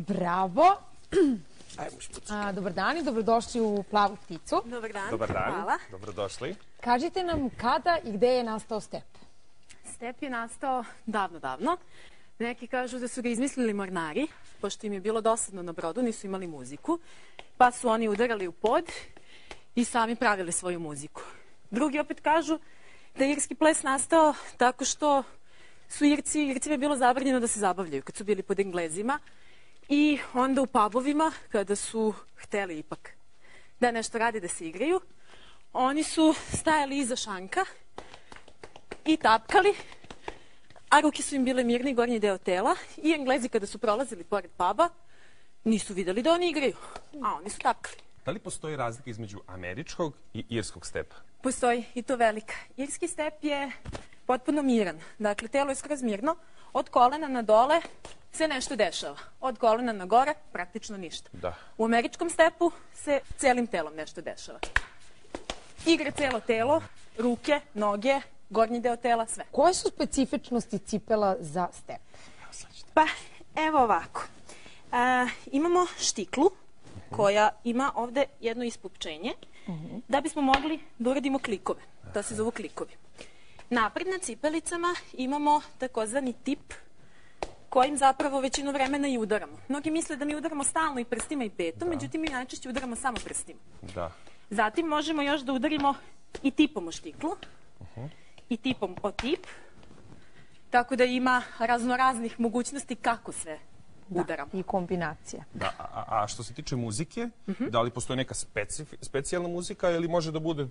Bravo. Dobar dan i dobrodošli u Plavu pticu. Dobar dan. Dobar dan, Hvala. dobrodošli. Kažite nam kada i gde je nastao step? Step je nastao davno. Neki kažu da su ga izmislili mornari, pošto im je bilo dosadno na brodu, nisu imali muziku, pa su oni udarali u pod i sami pravili svoju muziku. Drugi opet kažu da je irski ples nastao tako što su Ircima je bilo zabranjeno da se zabavljaju kad su bili pod Englezima i onda u pubovima, kada su hteli ipak da nešto rade, da se igraju, oni su stajali iza šanka i tapkali, a ruke su im bile mirni, gornji deo tela, i Englezi kada su prolazili pored puba nisu videli da oni igraju, a oni su tapkali. Da li postoji razlika između američkog i irskog stepa? Postoji, i to velika. Irski step je potpuno miran. Dakle, telo je skroz mirno. Od kolena na dole se nešto dešava. Od kolena na gore praktično ništa. Da. U američkom stepu se celim telom nešto dešava. Igra celo telo, ruke, noge, gornji deo tela, sve. Koje su specifičnosti cipela za step? Pa, evo ovako. Imamo štiklu koja ima ovde jedno ispupčenje da bismo mogli da uradimo klikove. To se zovu klikovi. Napred na cipelicama imamo takozvani tip kojim zapravo većinu vremena i udaramo. Mnogi misle da mi udaramo stalno i prstima i petom, međutim mi najčešće udaramo samo prstima. Da. Zatim možemo još da udarimo i tipom o štiklu i tipom o tip, tako da ima raznoraznih mogućnosti kako sve udaramo. I kombinacija. Da, a što se tiče muzike, da li postoji neka specijalna muzika ili može da bude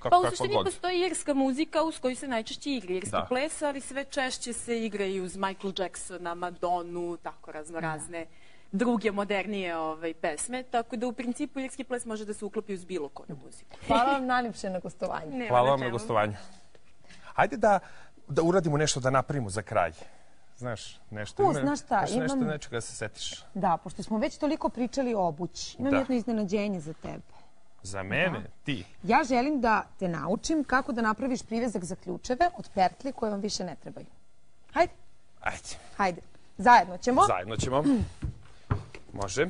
Pa u kakva suštini god? postoji irska muzika uz koju se najčešće igra. Irski Da. ples, ali sve češće se igra i uz Michael Jacksona, Madonu, tako raznorazne druge modernije pesme. Tako da u principu irski ples može da se uklopi uz bilo koju muziku. Hvala vam najljepše na gostovanju. Nema Hvala na vam na čemu. gostovanju. Hajde da uradimo nešto, da napravimo za kraj. Znaš, nešto. Znaš šta, Nešto imam- nečega da se setiš. Da, pošto smo već toliko pričali o obući, imam Da. jedno iznenađenje za tebe. Za mene, ti. Ja želim da te naučim kako da napraviš privezak za ključeve od pertli koje vam više ne trebaju. Hajde, Ajde, hajde. Zajedno ćemo. zajedno ćemo. Može,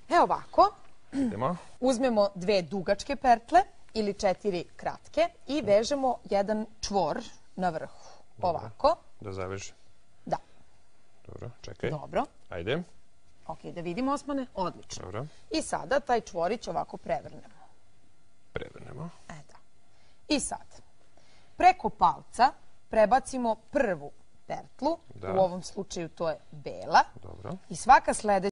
Evo ovako. idemo. Uzmemo 2 dugačke pertle ili 4 kratke i vežemo jedan čvor na vrhu. Ovako. Da zaveži. Da, Dobro, čekaj. dobro. Ajde, Ok, da vidimo, Osmane. Odlično. dobro. I sada taj čvorić ovako prevrnemo. Prevrnemo. Eto. I sad, preko palca prebacimo prvu pertlu. Da. U ovom slučaju to je bela. Dobro. I svaka sledeća